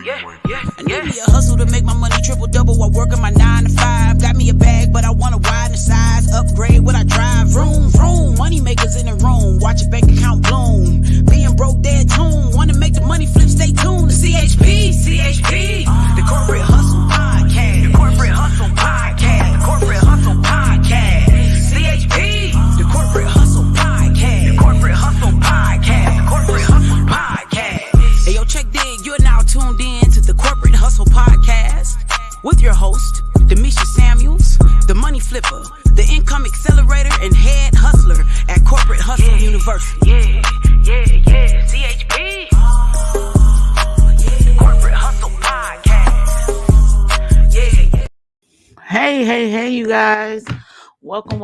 Yeah, I need me a hustle to make my money triple double while working my 9 to 5. Got me a bag, but I wanna widen the size. Upgrade what I drive. Vroom, vroom. Money makers in the room. Watch your bank account bloom. Being broke, dead tune. Wanna make the money flip, stay tuned. The CHP. The Corporate Hustle Podcast. The Corporate Hustle Podcast. The Corporate Hustle Podcast. CHP. The Corporate Hustle Podcast. The Corporate Hustle Podcast. The Corporate Hustle Podcast. Hey, yo, check dig. You're now tuned in to the Corporate Hustle Podcast with your host, Demisha Samuels, the money flipper, the income accelerator, and head hustler at Corporate Hustle University. Yeah. CHP. Corporate Hustle Podcast. Yeah. Hey, you guys. Welcome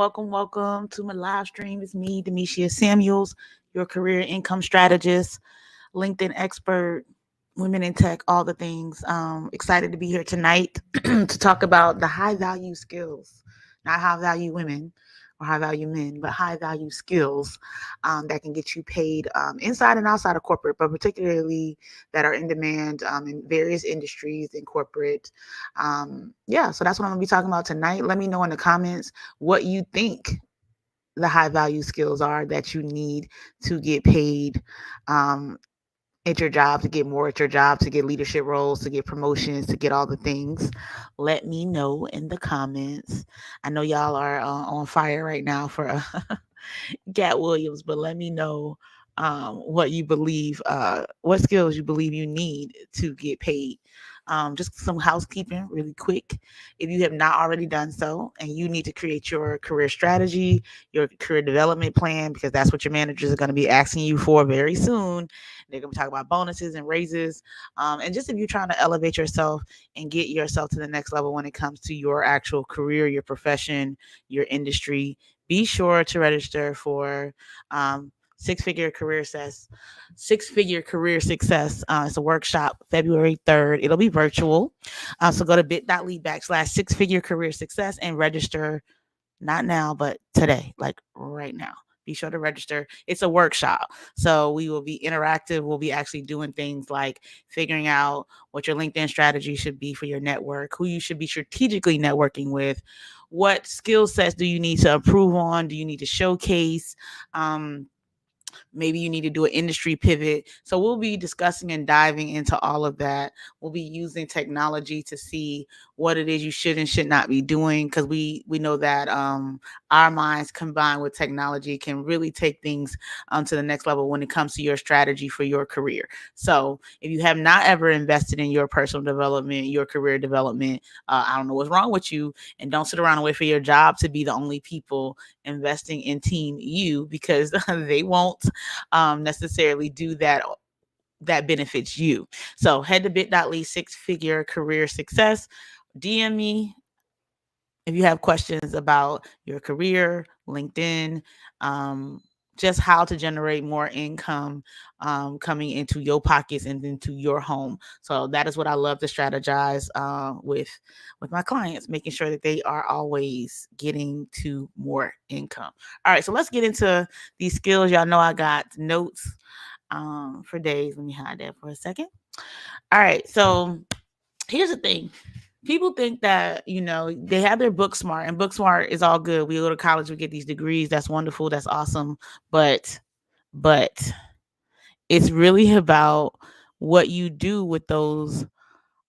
to my live stream. It's me, Demisha Samuels, your career income strategist, LinkedIn expert, women in tech, all the things. Excited to be here tonight to talk about the high value skills, not high value women or high value men, but high value skills that can get you paid inside and outside of corporate, but particularly that are in demand in various industries in corporate. So that's what I'm gonna be talking about tonight. Let me know in the comments what you think the high value skills are that you need to get paid at your job, to get more at your job, to get leadership roles, to get promotions, to get all the things. Let me know in the comments. I know y'all are on fire right now for Gat Williams, but let me know what you believe, what skills you believe you need to get paid. Just some housekeeping really quick. If you have not already done so and you need to create your career strategy, your career development plan, because that's what your managers are going to be asking you for very soon. They're going to be talking about bonuses and raises. And just if you're trying to elevate yourself and get yourself to the next level when it comes to your actual career, your profession, your industry, be sure to register for six-figure career success. It's a workshop February 3rd. It'll be virtual. So go to bit.ly/six-figure career success and register, not now, but today, like right now. Be sure to register. It's a workshop. So we will be interactive. We'll be actually doing things like figuring out what your LinkedIn strategy should be for your network, who you should be strategically networking with, what skill sets do you need to improve on, do you need to showcase, maybe you need to do an industry pivot. So we'll be discussing and diving into all of that. We'll be using technology to see what it is you should and should not be doing, because we know that our minds combined with technology can really take things to the next level when it comes to your strategy for your career. So if you have not ever invested in your personal development, your career development, I don't know what's wrong with you, and don't sit around and wait for your job to be the only people investing in Team You, because they won't necessarily do that benefits you. So head to bit.ly six-figure career success. DM me if you have questions about your career, LinkedIn, just how to generate more income coming into your pockets and into your home. So that is what I love to strategize with my clients, making sure that they are always getting to more income. All right, so let's get into these skills. Y'all know I got notes for days. Let me hide that for a second. All right, so here's the thing. People think that, they have their book smart, and book smart is all good. We go to college, we get these degrees. That's wonderful. That's awesome. But it's really about what you do with those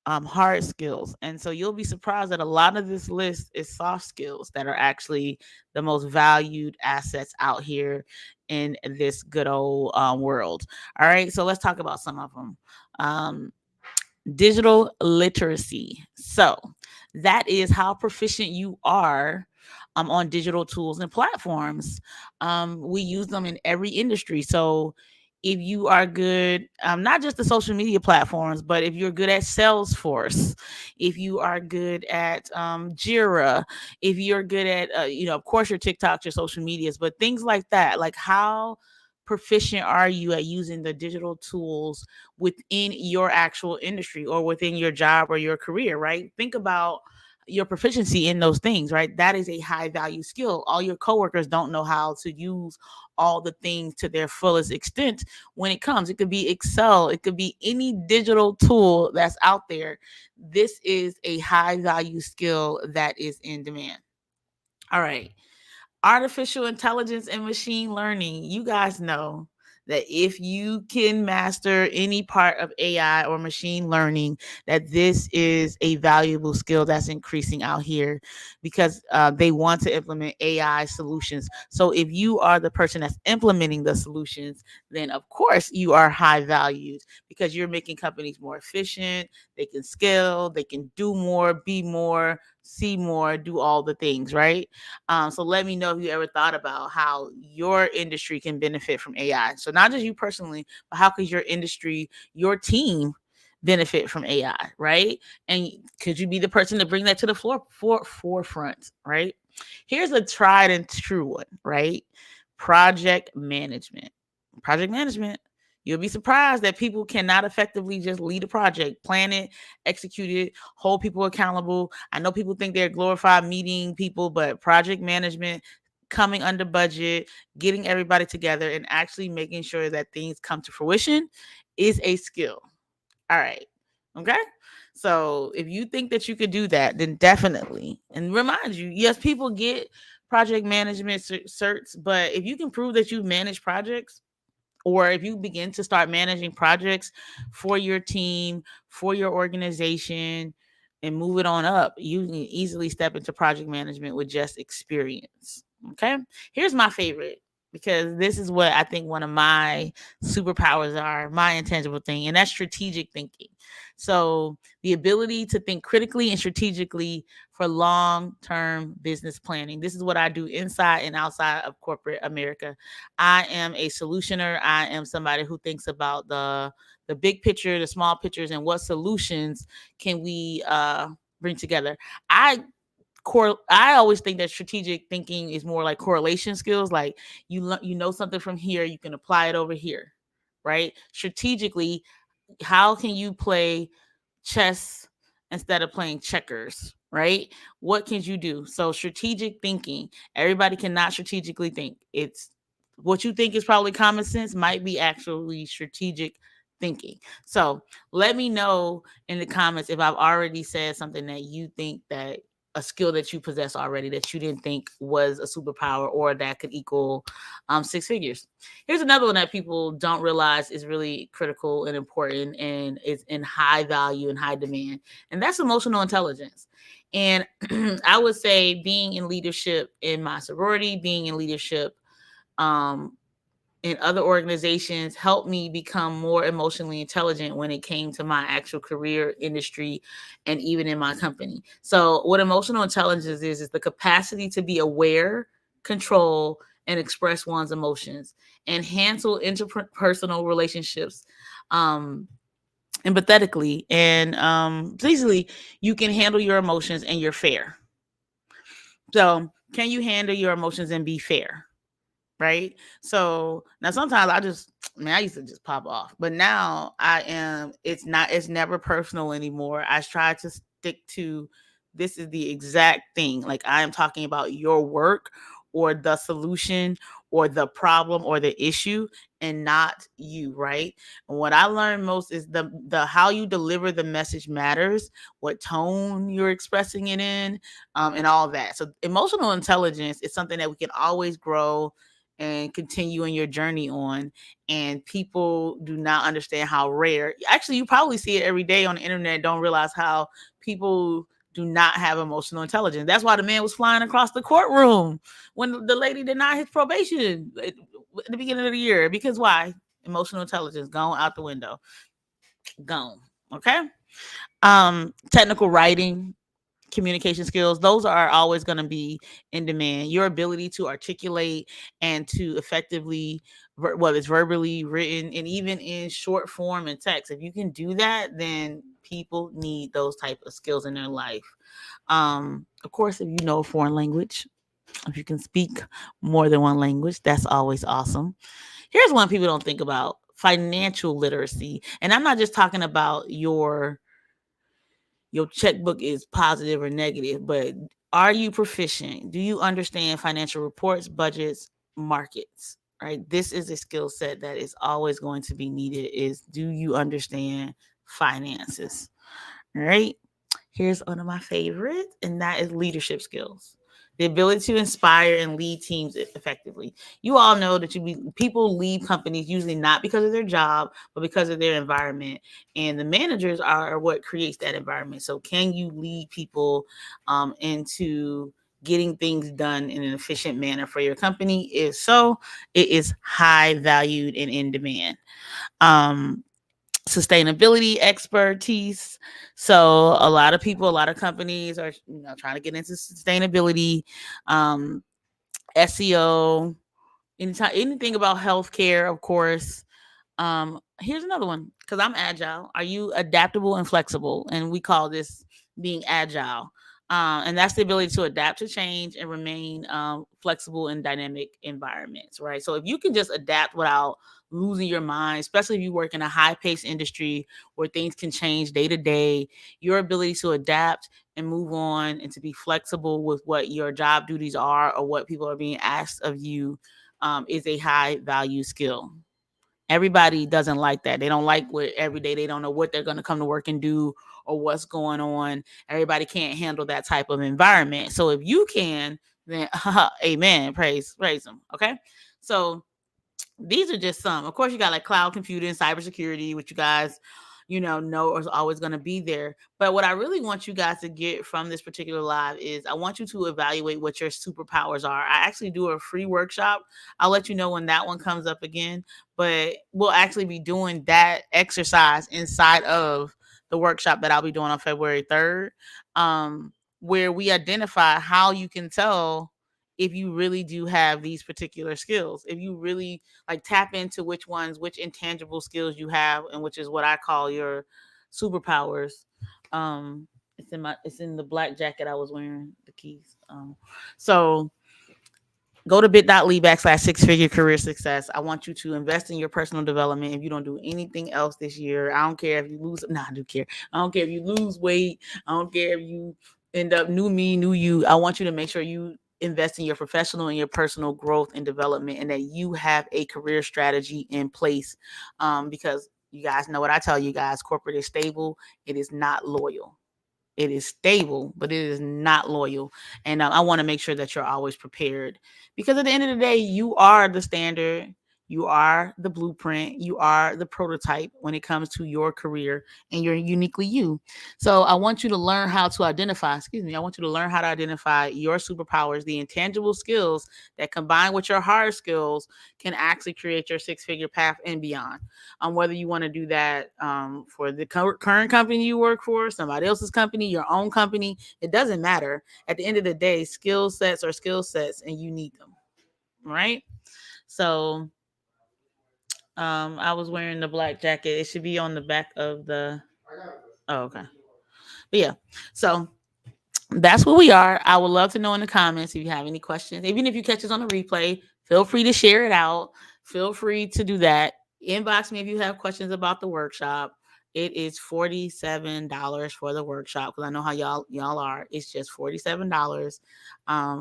hard skills. And so you'll be surprised that a lot of this list is soft skills that are actually the most valued assets out here in this good old world. All right. So let's talk about some of them. Digital literacy. So that is how proficient you are on digital tools and platforms. We use them in every industry. So if you are good, not just the social media platforms, but if you're good at Salesforce, if you are good at Jira, if you're good at, of course, your TikToks, your social medias, but things like that, like how proficient are you at using the digital tools within your actual industry or within your job or your career, right? Think about, your proficiency in those things, right? That is a high value skill. All your coworkers don't know how to use all the things to their fullest extent when it comes. It could be Excel, it could be any digital tool that's out there. This is a high value skill that is in demand. All right. Artificial intelligence and machine learning. You guys know that if you can master any part of AI or machine learning, that this is a valuable skill that's increasing out here because they want to implement AI solutions. So if you are the person that's implementing the solutions, then of course you are high valued because you're making companies more efficient. They can scale, they can do more, be more, see more, do all the things, right? So let me know if you ever thought about how your industry can benefit from AI. So not just you personally, but how could your industry, your team benefit from AI, right? And could you be the person to bring that to the forefront, right? Here's a tried and true one, right? Project management. Project management. You'll be surprised that people cannot effectively just lead a project, plan it, execute it, hold people accountable. I know people think they're glorified meeting people, but project management, coming under budget, getting everybody together, and actually making sure that things come to fruition is a skill. All right. Okay. So if you think that you could do that, then definitely, and remind you, yes, people get project management certs, but if you can prove that you manage projects, or if you begin to start managing projects for your team, for your organization, and move it on up, you can easily step into project management with just experience. Okay. Here's my favorite, because this is what I think one of my superpowers are, my intangible thing, and that's strategic thinking. So, the ability to think critically and strategically for long term business planning. This is what I do inside and outside of corporate America. I am a solutioner. I am somebody who thinks about the big picture, the small pictures, and what solutions can we bring together. I I always think that strategic thinking is more like correlation skills. Like you know something from here, you can apply it over here, right? Strategically, how can you play chess instead of playing checkers, right? What can you do? So strategic thinking, everybody cannot strategically think. It's what you think is probably common sense might be actually strategic thinking. So let me know in the comments if I've already said something that you think that a skill that you possess already that you didn't think was a superpower or that could equal six figures. Here's another one that people don't realize is really critical and important and is in high value and high demand, and that's emotional intelligence. And I would say being in leadership in my sorority, being in leadership um, in other organizations helped me become more emotionally intelligent when it came to my actual career industry and even in my company. So what emotional intelligence is the capacity to be aware, control, and express one's emotions and handle interpersonal relationships empathetically and basically you can handle your emotions and you're fair. So can you handle your emotions and be fair? Right? So now sometimes I used to just pop off, but now it's never personal anymore. I try to stick to this is the exact thing. Like I am talking about your work or the solution or the problem or the issue and not you, right? And what I learned most is the how you deliver the message matters, what tone you're expressing it in, and all that. So emotional intelligence is something that we can always grow and continue in your journey on. And people do not understand how rare. Actually, you probably see it every day on the internet. Don't realize how people do not have emotional intelligence. That's why the man was flying across the courtroom when the lady denied his probation at the beginning of the year. Because why? Emotional intelligence gone out the window. Gone. Okay. Technical writing, communication skills, those are always going to be in demand. Your ability to articulate and to effectively, whether it's verbally, written, and even in short form and text, if you can do that, then people need those type of skills in their life. Of course, if you know a foreign language, if you can speak more than one language, that's always awesome. Here's one people don't think about: financial literacy. And I'm not just talking about your your checkbook is positive or negative, but are you proficient? Do you understand financial reports, budgets, markets? Right? This is a skill set that is always going to be needed is do you understand finances? Right? Here's one of my favorites, and that is leadership skills. The ability to inspire and lead teams effectively. You all know that people leave companies usually not because of their job, but because of their environment. And the managers are what creates that environment. So can you lead people into getting things done in an efficient manner for your company? If so, it is high valued and in demand. Um, Sustainability expertise. So a lot of people, a lot of companies are trying to get into sustainability, um, SEO, anything about healthcare, of course. Here's another one because I'm agile. Are you adaptable and flexible? And we call this being agile. And that's the ability to adapt to change and remain flexible in dynamic environments, right? So if you can just adapt without losing your mind, especially if you work in a high paced industry where things can change day to day, your ability to adapt and move on and to be flexible with what your job duties are or what people are being asked of you is a high value skill. Everybody doesn't like that. They don't like what every day they don't know what they're going to come to work and do or what's going on. Everybody can't handle that type of environment. So if you can, then amen. Praise them. Okay. So these are just some. Of course, you got like cloud computing, cybersecurity, which you guys, know is always going to be there. But what I really want you guys to get from this particular live is I want you to evaluate what your superpowers are. I actually do a free workshop. I'll let you know when that one comes up again. But we'll actually be doing that exercise inside of the workshop that I'll be doing on February 3rd, where we identify how you can tell if you really do have these particular skills, if you really like tap into which intangible skills you have, and which is what I call your superpowers. It's in the black jacket I was wearing, the keys. So go to bit.ly/six-figure career success. I want you to invest in your personal development. If you don't do anything else this year, I don't care if you lose. No, I do care. I don't care if you lose weight. I don't care if you end up new me, new you. I want you to make sure you invest in your professional and your personal growth and development, and that you have a career strategy in place. Because you guys know what I tell you guys: corporate is stable. It is not loyal. It is stable, but it is not loyal. And I want to make sure that you're always prepared, because at the end of the day, you are the standard. You are the blueprint. You are the prototype when it comes to your career, and you're uniquely you. So I want you to learn how to identify, I want you to learn how to identify your superpowers, the intangible skills that combined with your hard skills can actually create your six-figure path and beyond. Whether you want to do that for the current company you work for, somebody else's company, your own company, it doesn't matter. At the end of the day, skill sets are skill sets, and you need them, right? So I was wearing the black jacket. It should be on the back of the. Oh, okay. But yeah, so that's where we are. I would love to know in the comments if you have any questions. Even if you catch us on the replay, feel free to share it out. Feel free to do that. Inbox me if you have questions about the workshop. It is $47 for the workshop, because I know how y'all are. It's just $47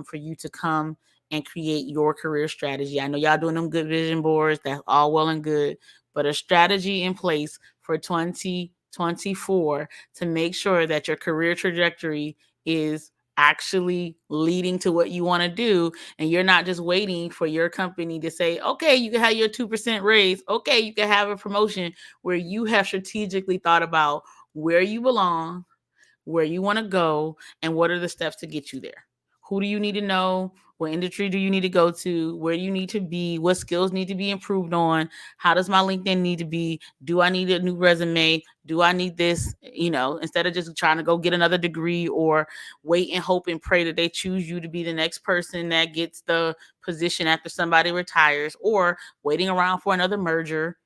for you to come and create your career strategy. I know y'all doing them good vision boards. That's all well and good, but a strategy in place for 2024 to make sure that your career trajectory is actually leading to what you want to do, and you're not just waiting for your company to say, okay, you can have your 2% raise, okay, you can have a promotion, where you have strategically thought about where you belong, where you want to go, and what are the steps to get you there. Who do you need to know? What industry do you need to go to? Where do you need to be? What skills need to be improved on? How does my LinkedIn need to be? Do I need a new resume? Do I need this? Instead of just trying to go get another degree or wait and hope and pray that they choose you to be the next person that gets the position after somebody retires, or waiting around for another merger,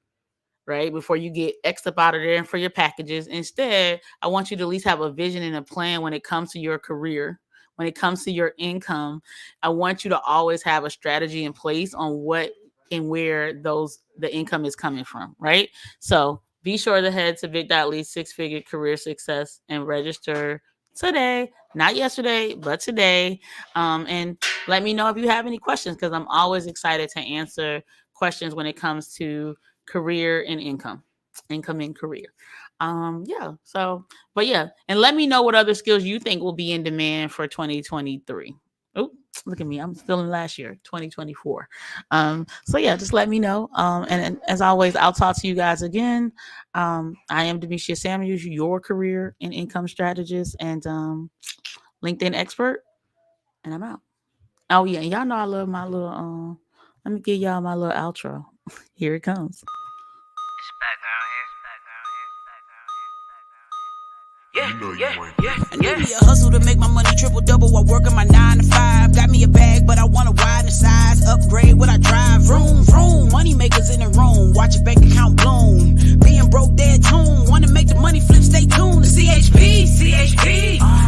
right, before you get X up out of there and for your packages. Instead, I want you to at least have a vision and a plan when it comes to your career, when it comes to your income. I want you to always have a strategy in place on what and where the income is coming from, right? So Be sure to head to big.ly 6-figure career success and register today, not yesterday, but today. And let me know if you have any questions, because I'm always excited to answer questions when it comes to career and income and career. And let me know what other skills you think will be in demand for 2023. Oh, look at me. I'm still in last year, 2024. Just let me know. And as always, I'll talk to you guys again. I am Demetia Samuels, your career and income strategist and LinkedIn expert. And I'm out. Oh, yeah. And y'all know I love my little, let me give y'all my little outro. Here it comes. I need me a hustle to make my money triple double while working my 9 to 5. Got me a bag, but I want to widen the size. Upgrade what I drive. Vroom, vroom. Money makers in the room. Watch your bank account bloom. Being broke, dead tune. Want to make the money flip, stay tuned. The CHP.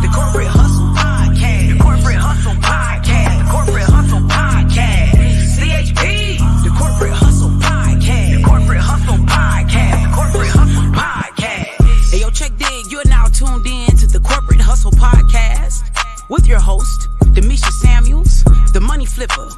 The Corporate Hustle Podcast. The Corporate Hustle Podcast. The Corporate Hustle Podcast. CHP. The Corporate Hustle Podcast. The Corporate Hustle Podcast. The Corporate Hustle Podcast. Hey, yo, check dig. You're now tuned in to the Corporate Hustle Podcast with your host, Demetia Samuels, the Money Flipper.